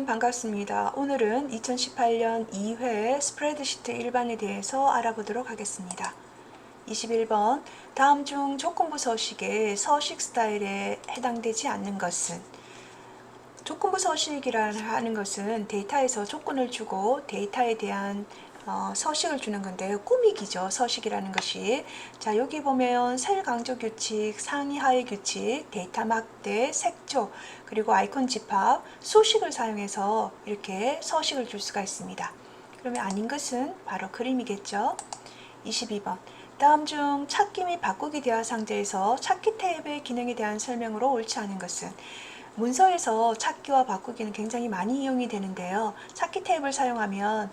여러분 반갑습니다. 오늘은 2018년 2회 스프레드시트 일반에 대해서 알아보도록 하겠습니다. 21번 다음 중 조건부 서식의 서식 스타일에 해당되지 않는 것은? 조건부 서식이라 하는 것은 데이터에서 조건을 주고 데이터에 대한 서식을 주는 건데요. 꾸미기죠. 서식이라는 것이. 자, 여기 보면 셀 강조 규칙, 상위 하위 규칙, 데이터 막대, 색조, 그리고 아이콘 집합, 수식을 사용해서 이렇게 서식을 줄 수가 있습니다. 그러면 아닌 것은 바로 그림이겠죠. 22번 다음 중 찾기 및 바꾸기 대화 상자에서 찾기 탭의 기능에 대한 설명으로 옳지 않은 것은? 문서에서 찾기와 바꾸기는 굉장히 많이 이용이 되는데요. 찾기 탭을 사용하면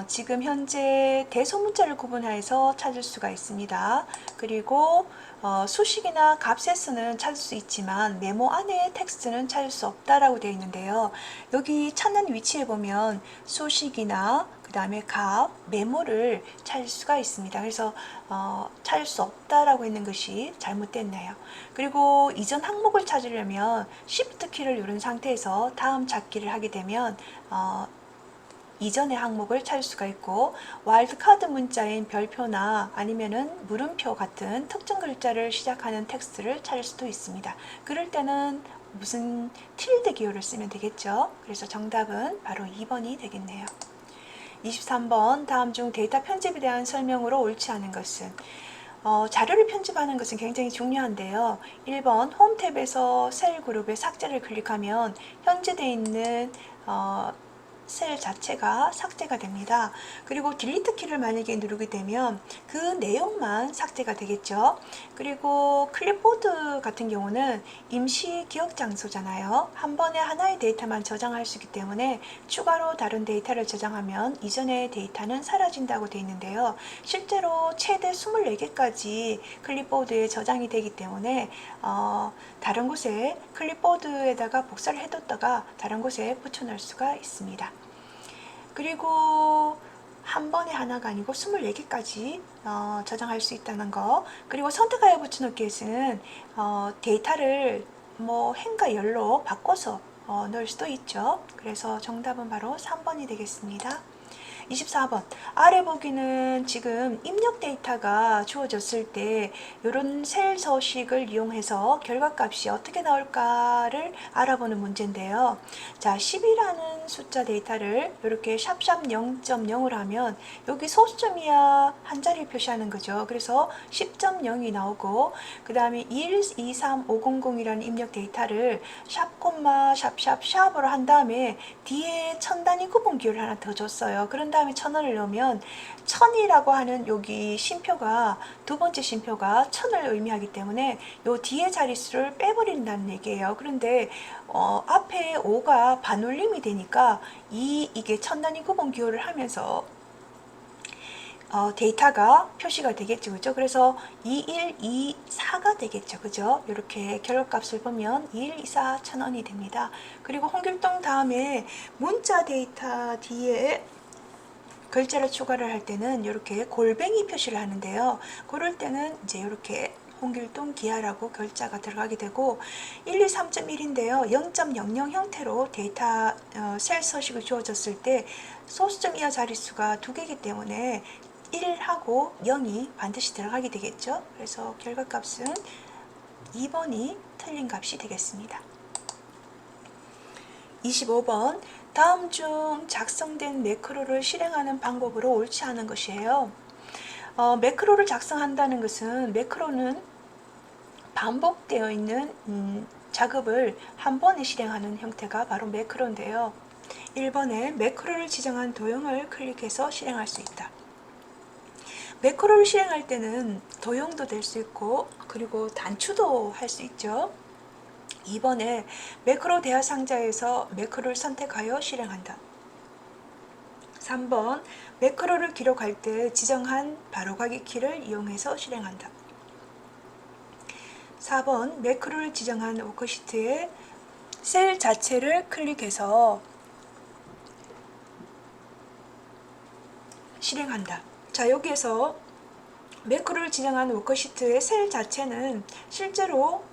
지금 현재 대소문자를 구분해서 찾을 수가 있습니다. 그리고 수식이나 값에서는 찾을 수 있지만 메모 안에 텍스트는 찾을 수 없다라고 되어 있는데요. 여기 찾는 위치에 보면 수식이나 그 다음에 값, 메모를 찾을 수가 있습니다. 그래서 찾을 수 없다라고 했는 것이 잘못됐네요. 그리고 이전 항목을 찾으려면 Shift 키를 누른 상태에서 다음 찾기를 하게 되면 이전의 항목을 찾을 수가 있고, 와일드카드 문자인 별표나 아니면은 물음표 같은 특정 글자를 시작하는 텍스트를 찾을 수도 있습니다. 그럴 때는 무슨 틸드 기호를 쓰면 되겠죠. 그래서 정답은 바로 2번이 되겠네요. 23번 다음 중 데이터 편집에 대한 설명으로 옳지 않은 것은? 자료를 편집하는 것은 굉장히 중요한데요. 1번 홈 탭에서 셀 그룹의 삭제를 클릭하면 현재 되어 있는 셀 자체가 삭제가 됩니다. 그리고 딜리트 키를 만약에 누르게 되면 그 내용만 삭제가 되겠죠. 그리고 클립보드 같은 경우는 임시 기억 장소잖아요. 한 번에 하나의 데이터만 저장할 수 있기 때문에 추가로 다른 데이터를 저장하면 이전의 데이터는 사라진다고 되어 있는데요. 실제로 최대 24개까지 클립보드에 저장이 되기 때문에 다른 곳에 클립보드에다가 복사를 해뒀다가 다른 곳에 붙여놓을 수가 있습니다. 그리고 한 번에 하나가 아니고 24개까지 저장할 수 있다는 거. 그리고 선택하여 붙여넣기에서는 데이터를 뭐 행과 열로 바꿔서 넣을 수도 있죠. 그래서 정답은 바로 3번이 되겠습니다. 24번 아래 보기는 지금 입력 데이터가 주어졌을 때 이런 셀 서식을 이용해서 결과값이 어떻게 나올까를 알아보는 문제인데요. 자, 10이라는 숫자 데이터를 이렇게 샵샵 0.0을 하면 여기 소수점이야 한 자리를 표시하는 거죠. 그래서 10.0이 나오고, 그 다음에 1, 2, 3, 500이라는 입력 데이터를 샵 콤마 샵샵 샵으로 한 다음에 뒤에 천 단위 구분 기호를 하나 더 줬어요. 그런 다음에 1000원을 넣으면 1000이라고 하는 여기 쉼표가 두 번째 쉼표가 1000을 의미하기 때문에 요 뒤에 자릿수를 빼버린다는 얘기예요. 그런데 앞에 5가 반올림이 되니까 이게 1000단위 구분 기호를 하면서 데이터가 표시가 되겠죠. 그죠? 그래서 21, 2, 4가 되겠죠. 그죠? 이렇게 결과값을 보면 21, 2, 4, 1000원이 됩니다. 그리고 홍길동 다음에 문자 데이터 뒤에 글자를 추가를 할 때는 이렇게 골뱅이 표시를 하는데요. 그럴 때는 이제 이렇게 홍길동 기하라고 글자가 들어가게 되고, 1, 2, 3.1인데요. 0.00 형태로 데이터 셀 서식을 주어졌을 때 소수점 이하 자릿수가 두 개이기 때문에 1하고 0이 반드시 들어가게 되겠죠. 그래서 결과값은 2번이 틀린 값이 되겠습니다. 25번 다음 중 작성된 매크로를 실행하는 방법으로 옳지 않은 것이에요. 매크로를 작성한다는 것은 매크로는 반복되어 있는 작업을 한 번에 실행하는 형태가 바로 매크로인데요. 1번에 매크로를 지정한 도형을 클릭해서 실행할 수 있다. 매크로를 실행할 때는 도형도 될 수 있고 그리고 단추도 할 수 있죠. 2번에 매크로 대화 상자에서 매크로를 선택하여 실행한다. 3번 매크로를 기록할 때 지정한 바로가기 키를 이용해서 실행한다. 4번 매크로를 지정한 워크시트에 셀 자체를 클릭해서 실행한다. 자, 여기에서 매크로를 지정한 워크시트의 셀 자체는 실제로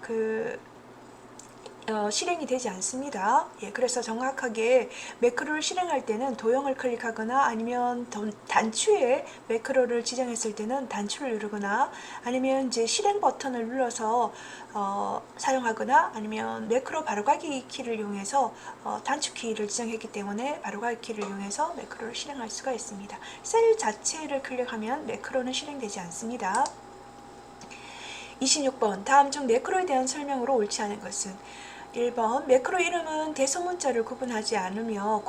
실행이 되지 않습니다. 예, 그래서 정확하게 매크로를 실행할 때는 도형을 클릭하거나 아니면 단추에 매크로를 지정했을 때는 단추를 누르거나 아니면 이제 실행 버튼을 눌러서 사용하거나 아니면 매크로 바로가기 키를 이용해서 단축 키를 지정했기 때문에 바로가기 키를 이용해서 매크로를 실행할 수가 있습니다. 셀 자체를 클릭하면 매크로는 실행되지 않습니다. 26번 다음 중 매크로에 대한 설명으로 옳지 않은 것은 1번 매크로 이름은 대소문자를 구분하지 않으며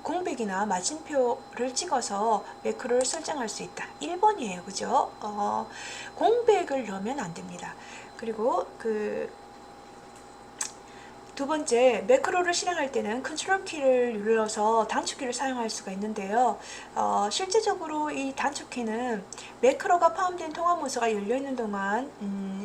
공백이나 마침표를 찍어서 매크로를 설정할 수 있다. 1번이에요. 그죠? 공백을 넣으면 안 됩니다. 그리고 두 번째, 매크로를 실행할 때는 컨트롤 키를 눌러서 단축키를 사용할 수가 있는데요. 실제적으로 이 단축키는 매크로가 포함된 통합 문서가 열려있는 동안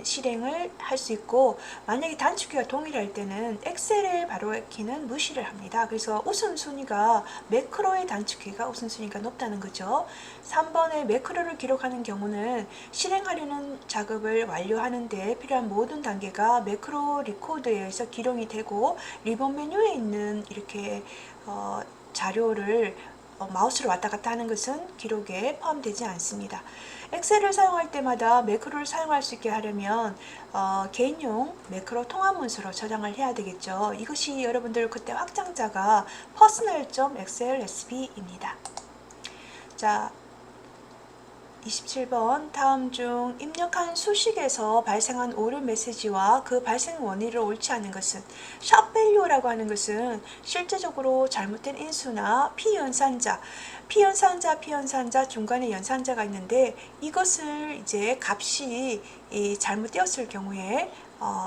실행을 할 수 있고, 만약에 단축키가 동일할 때는 엑셀의 바로키는 무시를 합니다. 그래서 우선순위가 매크로의 단축키가 우선순위가 높다는 거죠. 3번에 매크로를 기록하는 경우는 실행하려는 작업을 완료하는 데 필요한 모든 단계가 매크로 리코더에 의해서 기록이 되고 리본 메뉴에 있는 이렇게 자료를 마우스로 왔다 갔다 하는 것은 기록에 포함되지 않습니다. 엑셀을 사용할 때마다 매크로를 사용할 수 있게 하려면 개인용 매크로 통합 문서로 저장을 해야 되겠죠. 이것이 여러분들 그때 확장자가 personal.excelSB입니다. 자, 27번 다음 중 입력한 수식에서 발생한 오류 메시지와 그 발생 원인을 옳지 않은 것은 샵밸류라고 하는 것은 실제적으로 잘못된 인수나 피연산자 중간에 연산자가 있는데 이것을 이제 값이 잘못되었을 경우에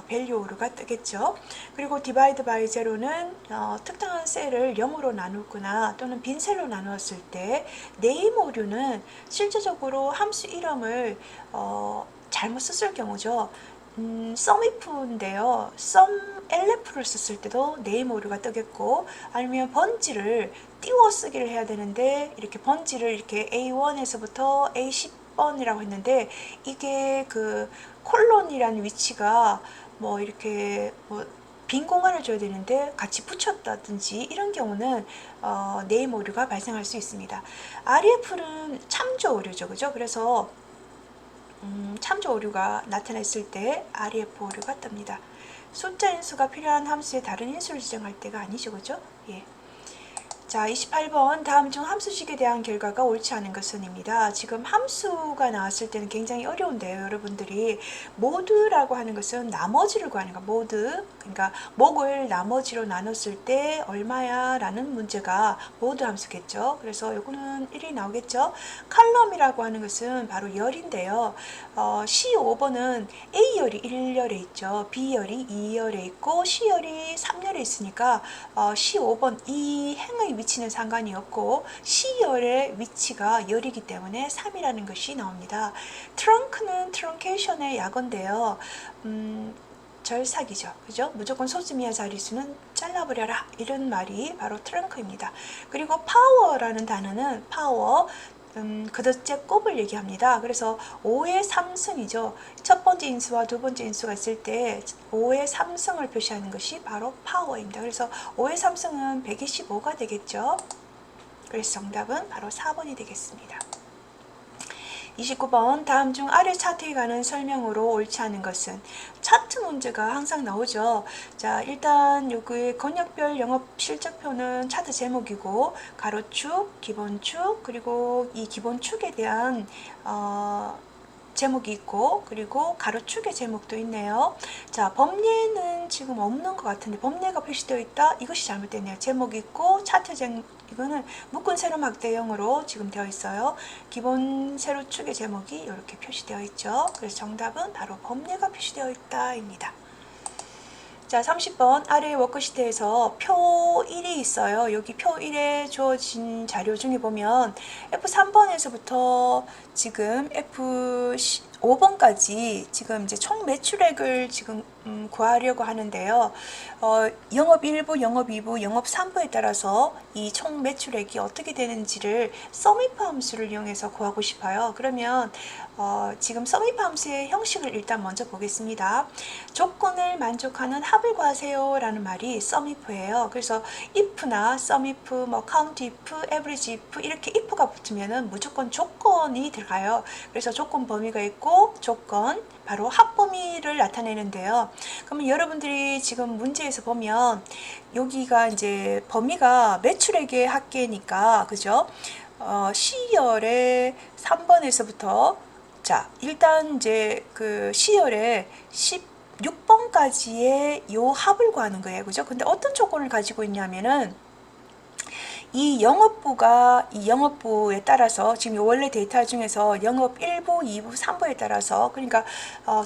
밸류가 뜨겠죠. 그리고 디바이드 바이 제로는 특정한 셀을 0으로 나누거나 또는 빈 셀로 나누었을 때 네임 오류는 실제적으로 함수 이름을 잘못 썼을 경우죠. sumif인데요. sumlf를 썼을 때도 네임 오류가 뜨겠고 아니면 번지를 띄워 쓰기를 해야 되는데 이렇게 번지를 이렇게 A1에서부터 A10번이라고 했는데 이게 콜론이라는 위치가 이렇게 빈 공간을 줘야 되는데 같이 붙였다든지 이런 경우는 네임 오류가 발생할 수 있습니다. REF는 참조 오류죠. 그죠? 그래서 참조 오류가 나타났을 때 REF 오류가 뜹니다. 숫자 인수가 필요한 함수에 다른 인수를 지정할 때가 아니죠. 그죠? 예. 자, 28번 다음 중 함수식에 대한 결과가 옳지 않은 것은입니다. 지금 함수가 나왔을 때는 굉장히 어려운데요. 여러분들이 모드라고 하는 것은 나머지를 구하는 거 모드, 그러니까 목을 나머지로 나눴을 때 얼마야 라는 문제가 모드 함수겠죠. 그래서 요거는 1이 나오겠죠. 칼럼이라고 하는 것은 바로 열인데요. C5번은 A열이 1열에 있죠. B열이 2열에 있고 C열이 3열에 있으니까 C5번 이 행의 위치는 상관이 없고 C열의 위치가 열이기 때문에 3이라는 것이 나옵니다. 트렁크는 트렁케이션의 약어인데요. 절삭이죠. 그죠? 무조건 소수미야 자리수는 잘라버려라. 이런 말이 바로 트렁크입니다. 그리고 파워라는 단어는 파워 그릇째 곱을 얘기합니다. 그래서 5의 3승이죠. 첫 번째 인수와 두 번째 인수가 있을 때 5의 3승을 표시하는 것이 바로 파워입니다. 그래서 5의 3승은 125가 되겠죠. 그래서 정답은 바로 4번이 되겠습니다. 29번 다음 중 아래 차트에 관한 설명으로 옳지 않은 것은 차트 문제가 항상 나오죠. 자, 일단 여기 권역별 영업 실적표는 차트 제목이고 가로축, 기본축, 그리고 이 기본축에 대한 제목이 있고 그리고 가로축의 제목도 있네요. 자, 범례는 지금 없는 것 같은데 범례가 표시되어 있다. 이것이 잘못됐네요. 제목이 있고 차트 이거는 묶은 세로 막대형으로 지금 되어 있어요. 기본 세로축의 제목이 이렇게 표시되어 있죠. 그래서 정답은 바로 범례가 표시되어 있다입니다. 자, 30번 아래 워크시트에서 표 1이 있어요. 여기 표 1에 주어진 자료 중에 보면 F3번에서부터 지금 5번까지 지금 이제 총 매출액을 지금 구하려고 하는데요. 영업 1부, 영업 2부, 영업 3부에 따라서 이 총 매출액이 어떻게 되는지를 서미프 함수를 이용해서 구하고 싶어요. 그러면 지금 서미프 함수의 형식을 일단 먼저 보겠습니다. 조건을 만족하는 합을 구하세요 라는 말이 sumif예요. 그래서 if나 sumif, 뭐 countif, averageif 이렇게 if가 붙으면은 무조건 조건이 들어가요. 그래서 조건 범위가 있고 조건 바로 합범위를 나타내는데요. 그러면 여러분들이 지금 문제에서 보면 여기가 이제 범위가 매출액의 합계니까 그죠? C열의 3번에서부터 자 일단 이제 그 C열의 16번까지의 요 합을 구하는 거예요. 그죠? 근데 어떤 조건을 가지고 있냐면은 이 영업부에 따라서 지금 원래 데이터 중에서 영업 1부, 2부, 3부에 따라서 그러니까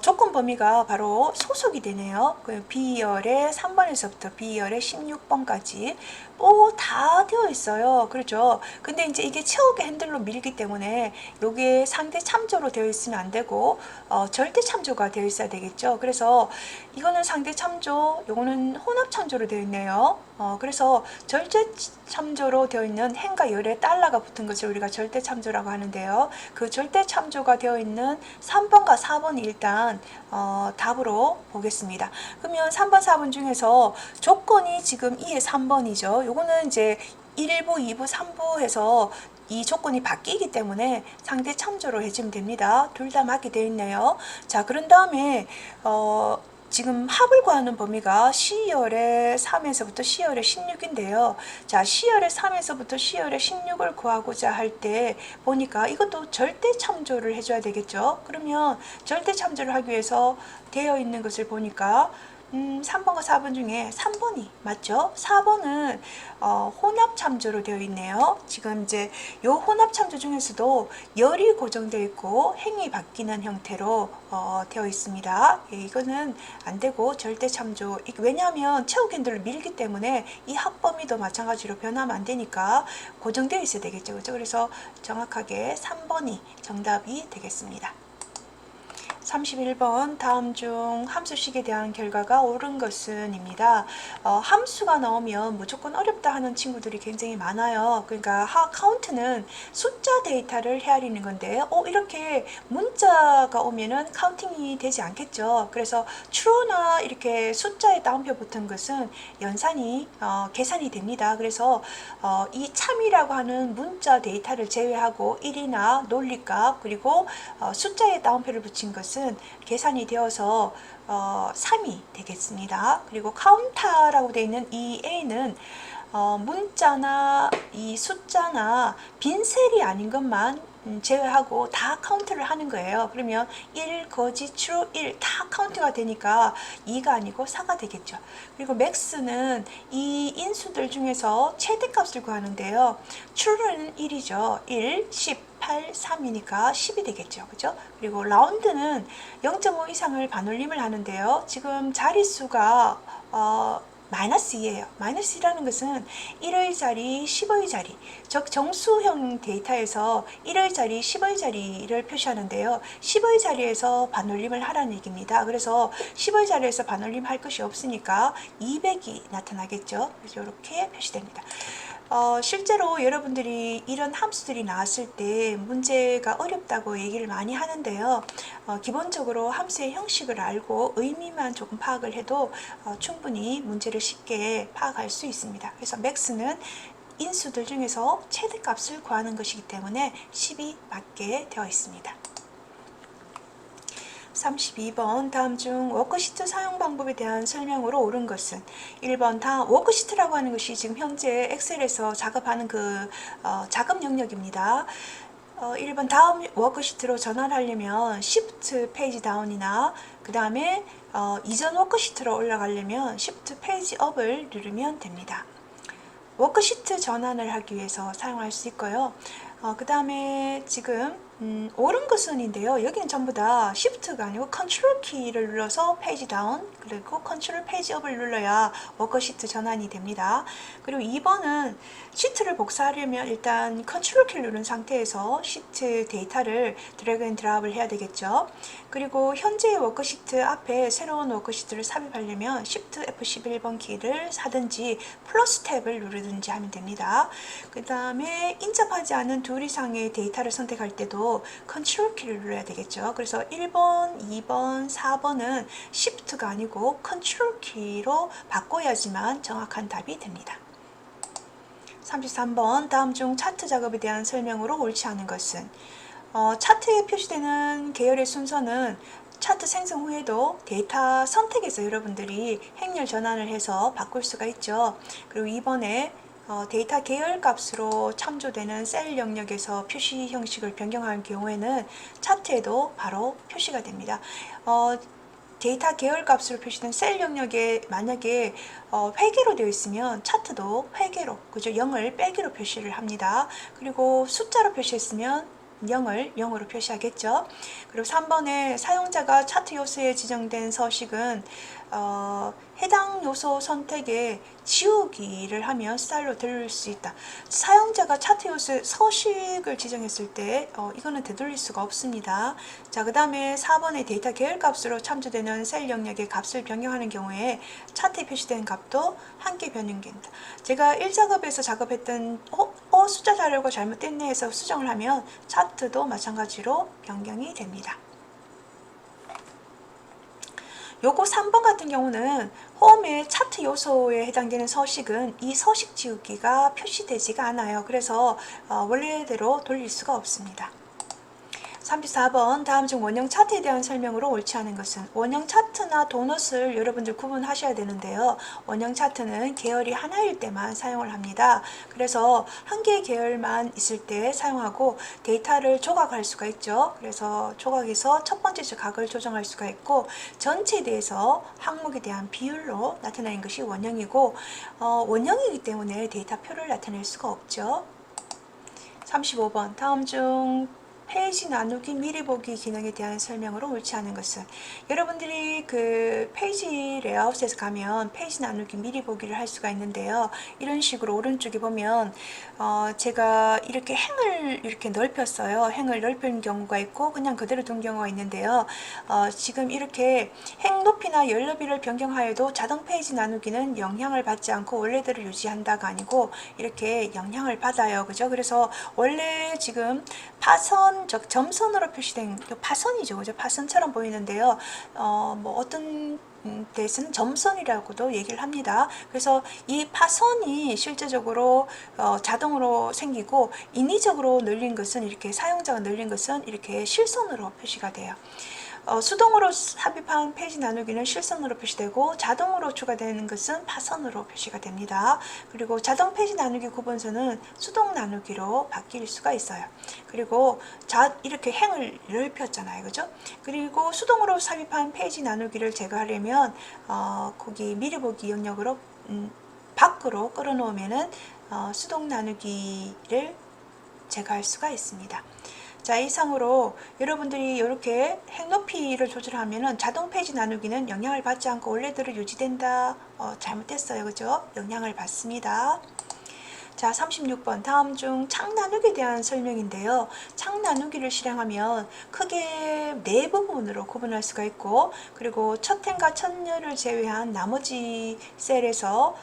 조건 범위가 바로 소속이 되네요. B열의 3번에서부터 B열의 16번까지 다 되어 있어요. 그렇죠? 근데 이제 이게 채우기 핸들로 밀기 때문에 요게 상대 참조로 되어 있으면 안 되고 절대 참조가 되어 있어야 되겠죠. 그래서 이거는 상대 참조, 요거는 혼합 참조로 되어 있네요. 그래서 절대 참조로 되어 있는 행과 열에 달러가 붙은 것을 우리가 절대 참조라고 하는데요. 그 절대 참조가 되어 있는 3번과 4번이 일단 답으로 보겠습니다. 그러면 3번, 4번 중에서 조건이 지금 2의 3번이죠. 요거는 이제 1부, 2부, 3부 해서 이 조건이 바뀌기 때문에 상대 참조로 해주면 됩니다. 둘 다 맞게 되어 있네요. 자, 그런 다음에 지금 합을 구하는 범위가 C열의 3에서부터 C열의 16인데요. 자, C열의 3에서부터 C열의 16을 구하고자 할 때 보니까 이것도 절대 참조를 해줘야 되겠죠. 그러면 절대 참조를 하기 위해서 되어 있는 것을 보니까 3번과 4번 중에 3번이 맞죠? 4번은 혼합 참조로 되어 있네요. 지금 이제 요 혼합 참조 중에서도 열이 고정되어 있고 행이 바뀌는 형태로 되어 있습니다. 예, 이거는 안 되고 절대 참조. 왜냐하면 채우기 핸들로 밀기 때문에 이 합범위도 마찬가지로 변하면 안 되니까 고정되어 있어야 되겠죠. 그렇죠? 그래서 정확하게 3번이 정답이 되겠습니다. 31번 다음 중 함수식에 대한 결과가 옳은 것은 입니다. 함수가 나오면 무조건 어렵다 하는 친구들이 굉장히 많아요. 그러니까 카운트는 숫자 데이터를 헤아리는 건데 이렇게 문자가 오면은 카운팅이 되지 않겠죠. 그래서 true나 이렇게 숫자에 따옴표 붙은 것은 연산이 계산이 됩니다. 그래서 이 참이라고 하는 문자 데이터를 제외하고 1이나 논리값 그리고 숫자에 따옴표를 붙인 것은 계산이 되어서 3이 되겠습니다. 그리고 카운터라고 되어 있는 이 A는 문자나 이 숫자나 빈 셀이 아닌 것만 제외하고 다 카운트를 하는 거예요. 그러면 1, 거짓, true, 1 다 카운트가 되니까 2가 아니고 4가 되겠죠. 그리고 max는 이 인수들 중에서 최대값을 구하는데요. true는 1이죠. 1, 10, 8, 3이니까 10이 되겠죠. 그죠? 그리고 라운드는 0.5 이상을 반올림을 하는데요. 지금 자릿수가 마이너스 2예요. 마이너스 2라는 것은 1의 자리, 10의 자리, 즉 정수형 데이터에서 1의 자리, 10의 자리를 표시하는데요. 10의 자리에서 반올림을 하라는 얘기입니다. 그래서 10의 자리에서 반올림 할 것이 없으니까 200이 나타나겠죠. 그래서 이렇게 표시됩니다. 실제로 여러분들이 이런 함수들이 나왔을 때 문제가 어렵다고 얘기를 많이 하는데요. 기본적으로 함수의 형식을 알고 의미만 조금 파악을 해도 충분히 문제를 쉽게 파악할 수 있습니다. 그래서 max는 인수들 중에서 최대값을 구하는 것이기 때문에 10이 맞게 되어 있습니다. 32번 다음 중 워크시트 사용 방법에 대한 설명으로 옳은 것은 1번 다 워크시트라고 하는 것이 지금 현재 엑셀에서 작업하는 그 작업 영역입니다. 1번 다음 워크시트로 전환하려면 Shift 페이지 다운이나 그 다음에 이전 워크시트로 올라가려면 Shift 페이지 업을 누르면 됩니다. 워크시트 전환을 하기 위해서 사용할 수 있고요. 그 다음에 지금 옳은 것은인데요. 여기는 전부 다 Shift가 아니고 컨트롤 키를 눌러서 페이지 다운 그리고 컨트롤 페이지 업을 눌러야 워커시트 전환이 됩니다. 그리고 2번은 시트를 복사하려면 일단 컨트롤 키를 누른 상태에서 시트 데이터를 드래그 앤 드랍을 해야 되겠죠. 그리고 현재의 워커시트 앞에 새로운 워커시트를 삽입하려면 Shift F11번 키를 사든지 플러스 탭을 누르든지 하면 됩니다. 그 다음에 인접하지 않은 둘 이상의 데이터를 선택할 때도 컨트롤 키를 눌러야 되겠죠. 그래서 1번, 2번, 4번은 Shift가 아니고 컨트롤 키로 바꿔야지만 정확한 답이 됩니다. 33번 다음 중 차트 작업에 대한 설명으로 옳지 않은 것은 차트에 표시되는 계열의 순서는 차트 생성 후에도 데이터 선택에서 여러분들이 행렬 전환을 해서 바꿀 수가 있죠. 그리고 이번에 데이터 계열 값으로 참조되는 셀 영역에서 표시 형식을 변경할 경우에는 차트에도 바로 표시가 됩니다. 데이터 계열 값으로 표시된 셀 영역에 만약에 회계로 되어 있으면 차트도 회계로, 그죠? 0을 빼기로 표시를 합니다. 그리고 숫자로 표시했으면 0을 0으로 표시하겠죠. 그리고 3번에 사용자가 차트 요소에 지정된 서식은 해당 요소 선택에 지우기를 하면 스타일로 되돌릴 수 있다. 사용자가 차트 요소에 서식을 지정했을 때 이거는 되돌릴 수가 없습니다. 자, 그 다음에 4번의 데이터 계열 값으로 참조되는 셀 영역의 값을 변경하는 경우에 차트에 표시된 값도 함께 변경됩니다. 제가 1작업에서 작업했던 숫자 자료가 잘못됐네 해서 수정을 하면 차트도 마찬가지로 변경이 됩니다. 요거 3번 같은 경우는 홈의 차트 요소에 해당되는 서식은 이 서식 지우기가 표시되지가 않아요. 그래서 원래대로 돌릴 수가 없습니다. 34번 다음 중 원형 차트에 대한 설명으로 옳지 않은 것은 원형 차트나 도넛을 여러분들 구분하셔야 되는데요. 원형 차트는 계열이 하나일 때만 사용을 합니다. 그래서 한 개의 계열만 있을 때 사용하고 데이터를 조각할 수가 있죠. 그래서 조각에서 첫 번째 각을 조정할 수가 있고 전체에 대해서 항목에 대한 비율로 나타내는 것이 원형이고 원형이기 때문에 데이터표를 나타낼 수가 없죠. 35번 다음 중 페이지 나누기 미리 보기 기능에 대한 설명으로 옳지 않은 것은 여러분들이 그 페이지 레이아웃에서 가면 페이지 나누기 미리 보기를 할 수가 있는데요. 이런 식으로 오른쪽에 보면 제가 이렇게 행을 이렇게 넓혔어요. 행을 넓힌 경우가 있고 그냥 그대로 둔 경우가 있는데요. 지금 이렇게 행 높이나 열 너비를 변경하여도 자동 페이지 나누기는 영향을 받지 않고 원래대로 유지한다가 아니고 이렇게 영향을 받아요. 그죠? 그래서 원래 지금 파선 점선으로 표시된 파선이죠. 그죠? 파선처럼 보이는데요. 뭐 어떤 데서는 점선이라고도 얘기를 합니다. 그래서 이 파선이 실제적으로 자동으로 생기고 인위적으로 늘린 것은 이렇게 사용자가 늘린 것은 이렇게 실선으로 표시가 돼요. 수동으로 삽입한 페이지 나누기는 실선으로 표시되고 자동으로 추가되는 것은 파선으로 표시가 됩니다. 그리고 자동 페이지 나누기 구분서는 수동 나누기로 바뀔 수가 있어요. 그리고 이렇게 행을 넓혔잖아요. 그죠? 그리고 수동으로 삽입한 페이지 나누기를 제거하려면 거기 미리 보기 영역으로 밖으로 끌어놓으면은 수동 나누기를 제거할 수가 있습니다. 자, 이상으로 여러분들이 이렇게 행 높이를 조절하면은 자동 페이지 나누기는 영향을 받지 않고 원래대로 유지된다. 잘못됐어요. 그죠? 영향을 받습니다. 자, 36번 다음 중 창 나누기에 대한 설명인데요. 창 나누기를 실행하면 크게 네 부분으로 구분할 수가 있고 그리고 첫 행과 첫 열을 제외한 나머지 셀에서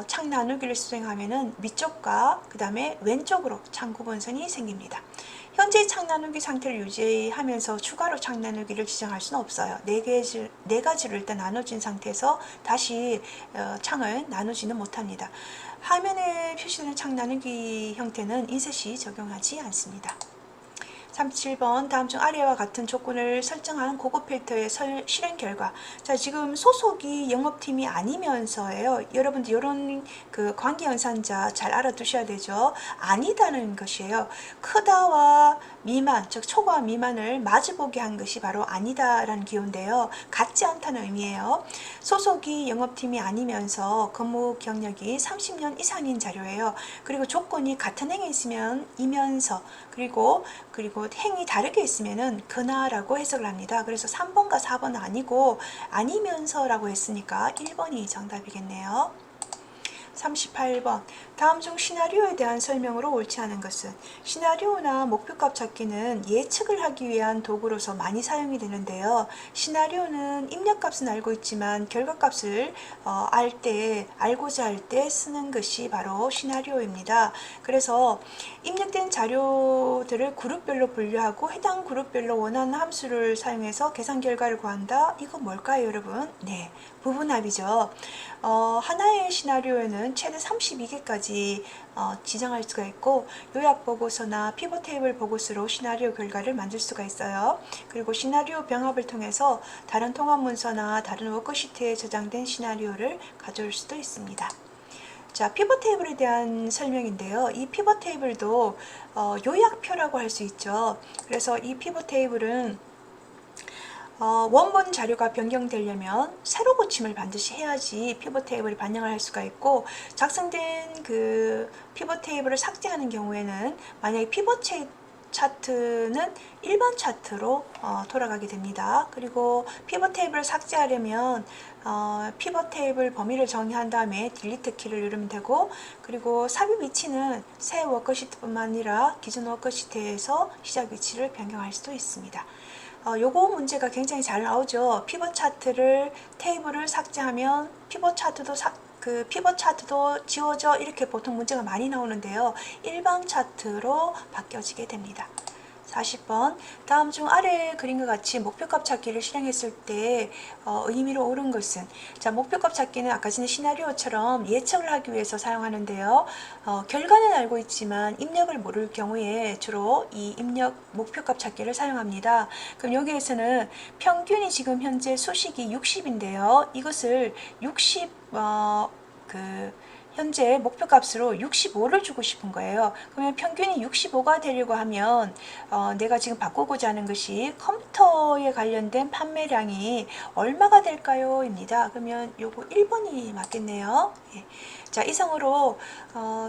창 나누기를 수행하면은 위쪽과 그 다음에 왼쪽으로 창 구분선이 생깁니다. 현재 창 나누기 상태를 유지하면서 추가로 창 나누기를 지정할 수는 없어요. 네 가지로 일단 나눠진 상태에서 다시 창을 나누지는 못합니다. 화면에 표시되는 창 나누기 형태는 인셋이 적용하지 않습니다. 37번 다음 중 아래와 같은 조건을 설정한 고급 필터의 실행 결과. 자, 지금 소속이 영업팀이 아니면서예요. 여러분들 이런 그 관계 연산자 잘 알아두셔야 되죠. 아니다는 것이에요. 크다와 미만, 즉 초과 미만을 마주보게 한 것이 바로 아니다라는 기호인데요. 같지 않다는 의미예요. 소속이 영업팀이 아니면서 근무 경력이 30년 이상인 자료예요. 그리고 조건이 같은 행에 있으면 이면서 그리고 행이 다르게 있으면은 그나라고 해석을 합니다. 그래서 3번과 4번은 아니고 아니면서라고 했으니까 1번이 정답이겠네요. 38번. 다음 중 시나리오에 대한 설명으로 옳지 않은 것은? 시나리오나 목표값 찾기는 예측을 하기 위한 도구로서 많이 사용이 되는데요. 시나리오는 입력값은 알고 있지만 결과값을 알고자 할 때 쓰는 것이 바로 시나리오입니다. 그래서 입력된 자료들을 그룹별로 분류하고 해당 그룹별로 원하는 함수를 사용해서 계산 결과를 구한다. 이거 뭘까요, 여러분? 네, 부분합이죠. 하나의 시나리오에는 최대 32개까지 지정할 수가 있고 요약보고서나 피벗 테이블 보고서로 시나리오 결과를 만들 수가 있어요. 그리고 시나리오 병합을 통해서 다른 통합 문서나 다른 워크시트에 저장된 시나리오를 가져올 수도 있습니다. 자, 피벗 테이블에 대한 설명인데요. 이 피벗 테이블도 요약표라고 할 수 있죠. 그래서 이 피벗 테이블은 원본 자료가 변경되려면 새로 고침을 반드시 해야지 피벗 테이블이 반영을 할 수가 있고, 작성된 그 피벗 테이블을 삭제하는 경우에는 만약에 피벗 차트는 일반 차트로 돌아가게 됩니다. 그리고 피벗 테이블을 삭제하려면 피벗 테이블 범위를 정의한 다음에 딜리트 키를 누르면 되고, 그리고 삽입 위치는 새 워크시트뿐만 아니라 기존 워크시트에서 시작 위치를 변경할 수도 있습니다. 요거 문제가 굉장히 잘 나오죠. 피벗 차트를 테이블을 삭제하면 피벗 차트도 지워져, 이렇게 보통 문제가 많이 나오는데요. 일반 차트로 바뀌어지게 됩니다. 40번. 다음 중 아래 그림과 같이 목표값 찾기를 실행했을 때 의미로 옳은 것은? 자, 목표값 찾기는 아까 전에 시나리오처럼 예측을 하기 위해서 사용하는데요. 결과는 알고 있지만 입력을 모를 경우에 주로 이 입력 목표값 찾기를 사용합니다. 그럼 여기에서는 평균이 지금 현재 수식이 60인데요. 이것을 60 현재 목표값으로 65를 주고 싶은 거예요. 그러면 평균이 65가 되려고 하면 내가 지금 바꾸고자 하는 것이 컴퓨터에 관련된 판매량이 얼마가 될까요? 입니다. 그러면 요거 1번이 맞겠네요. 예. 자, 이상으로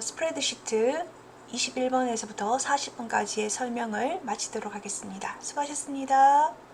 스프레드시트 21번에서부터 40번까지의 설명을 마치도록 하겠습니다. 수고하셨습니다.